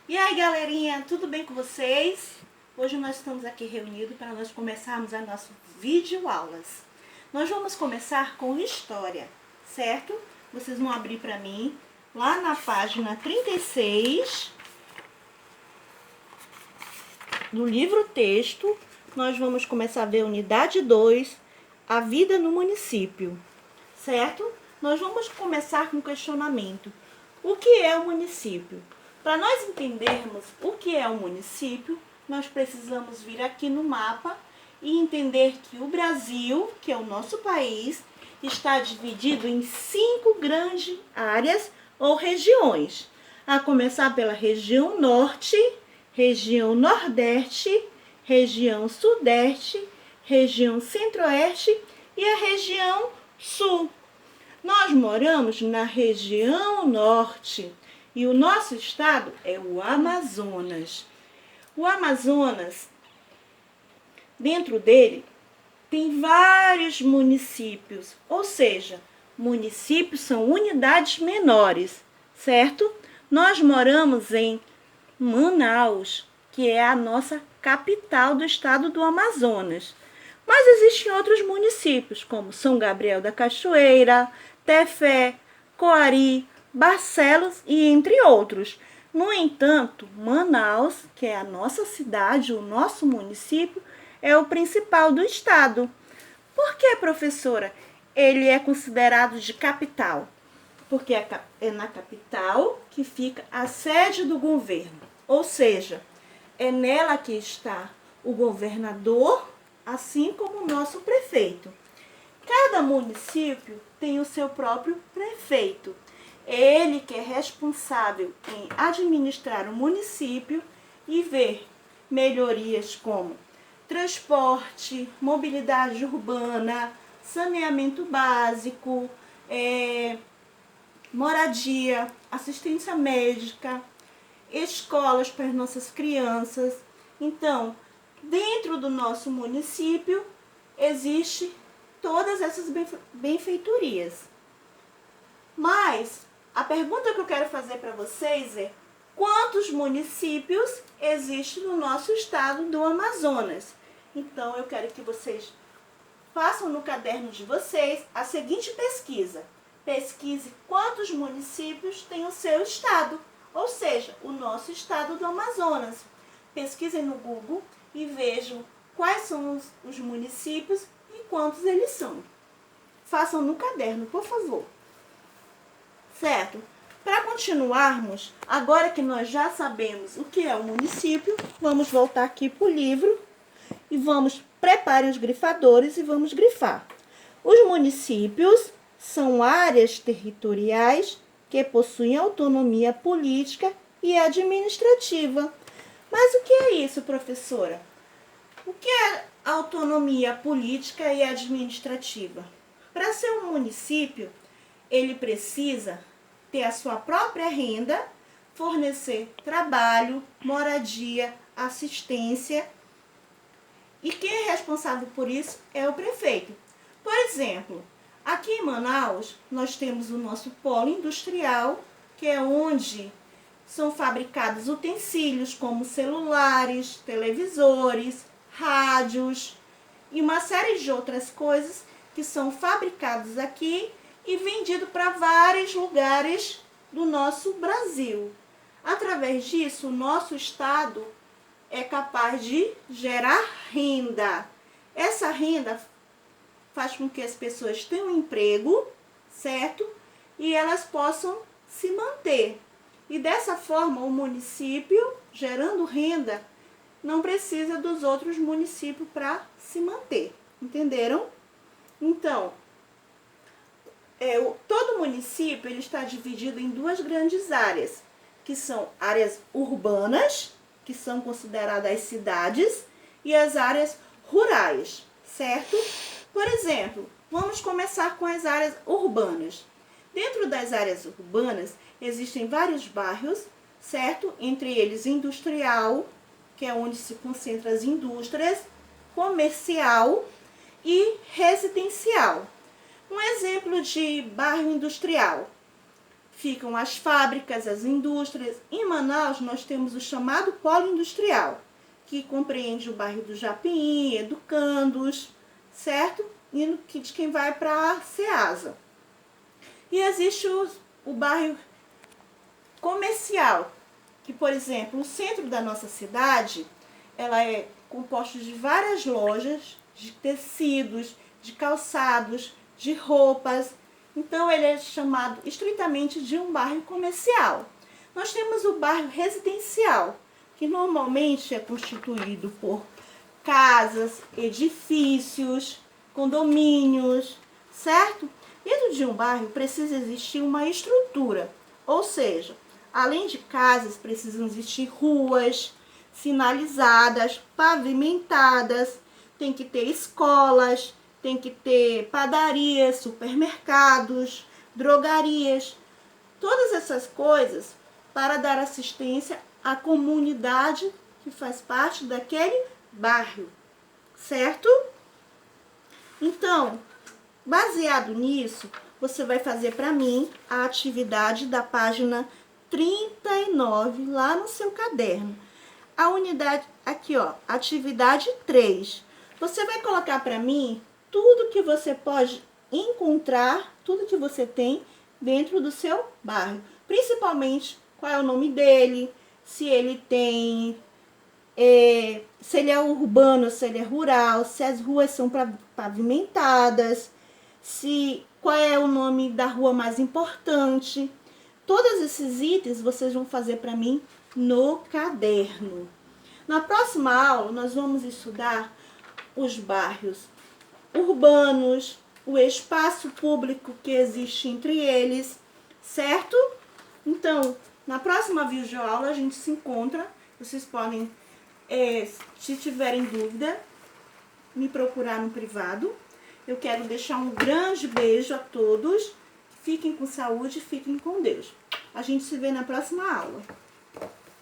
E aí, galerinha, tudo bem com vocês? Hoje nós estamos aqui reunidos para nós começarmos a nossa videoaulas. Nós vamos começar com história, certo? Vocês vão abrir para mim lá na página 36 do livro texto. Nós vamos começar a ver a unidade 2, a vida no município, certo? Nós vamos começar com o questionamento. O que é o município? Para nós entendermos o que é o município, nós precisamos vir aqui no mapa e entender que o Brasil, que é o nosso país, está dividido em 5 grandes áreas ou regiões. A começar pela região norte, região nordeste, região sudeste, região centro-oeste e a região sul. Nós moramos na região norte e o nosso estado é o Amazonas. O Amazonas, dentro dele, tem vários municípios, ou seja, municípios são unidades menores, certo? Nós moramos em Manaus, que é a nossa capital do estado do Amazonas. Mas existem outros municípios, como São Gabriel da Cachoeira, Tefé, Coari, Barcelos e entre outros. No entanto, Manaus, que é a nossa cidade, o nosso município, é o principal do estado. Por que, professora, ele é considerado de capital? Porque é na capital que fica a sede do governo. Ou seja, é nela que está o governador, assim como o nosso prefeito. Cada município tem o seu próprio prefeito. É ele que é responsável em administrar o município e ver melhorias como transporte, mobilidade urbana, saneamento básico, moradia, assistência médica, escolas para as nossas crianças. Então, dentro do nosso município, existe todas essas benfeitorias. Mas a pergunta que eu quero fazer para vocês é: quantos municípios existem no nosso estado do Amazonas? Então, eu quero que vocês façam no caderno de vocês a seguinte pesquisa. Pesquise quantos municípios tem o seu estado, ou seja, o nosso estado do Amazonas. Pesquisem no Google e vejam quais são os municípios e quantos eles são. Façam no caderno, por favor. Certo? Para continuarmos, agora que nós já sabemos o que é o município, vamos voltar aqui para o livro e preparem os grifadores e vamos grifar. Os municípios são áreas territoriais que possuem autonomia política e administrativa. Mas o que é isso, professora? O que é autonomia política e administrativa? Para ser um município, ele precisa ter a sua própria renda, fornecer trabalho, moradia, assistência. E quem é responsável por isso é o prefeito. Por exemplo, aqui em Manaus, nós temos o nosso polo industrial, que é onde são fabricados utensílios como celulares, televisores, rádios e uma série de outras coisas que são fabricados aqui e vendidos para vários lugares do nosso Brasil. Através disso, o nosso estado é capaz de gerar renda. Essa renda faz com que as pessoas tenham um emprego, certo? E elas possam se manter. E dessa forma, o município, gerando renda, não precisa dos outros municípios para se manter. Entenderam? Então, todo município ele está dividido em 2 grandes áreas, que são áreas urbanas, que são consideradas as cidades, e as áreas rurais, certo? Por exemplo, vamos começar com as áreas urbanas. Dentro das áreas urbanas, existem vários bairros, certo? Entre eles industrial, que é onde se concentram as indústrias, comercial e residencial. Um exemplo de bairro industrial: ficam as fábricas, as indústrias. Em Manaus, nós temos o chamado polo industrial, que compreende o bairro do Japim, Educandos, certo? Indo de quem vai para a Ceasa. E existe o bairro comercial, que, por exemplo, o centro da nossa cidade, ela é composto de várias lojas, de tecidos, de calçados, de roupas. Então, ele é chamado estritamente de um bairro comercial. Nós temos o bairro residencial, que normalmente é constituído por casas, edifícios, condomínios, certo? Dentro de um bairro precisa existir uma estrutura, ou seja, além de casas, precisam existir ruas sinalizadas, pavimentadas, tem que ter escolas, tem que ter padarias, supermercados, drogarias, todas essas coisas para dar assistência à comunidade que faz parte daquele bairro, certo? Então, baseado nisso, você vai fazer para mim a atividade da página 39 lá no seu caderno. A unidade, aqui ó, atividade 3. Você vai colocar para mim tudo que você pode encontrar, tudo que você tem dentro do seu bairro. Principalmente qual é o nome dele, se ele tem, se ele é urbano, se ele é rural, se as ruas são pavimentadas, qual é o nome da rua mais importante. Todos esses itens vocês vão fazer para mim no caderno. Na próxima aula, nós vamos estudar os bairros urbanos, o espaço público que existe entre eles, certo? Então, na próxima videoaula a gente se encontra. Vocês podem, se tiverem dúvida, me procurar no privado. Eu quero deixar um grande beijo a todos. Fiquem com saúde, fiquem com Deus. A gente se vê na próxima aula.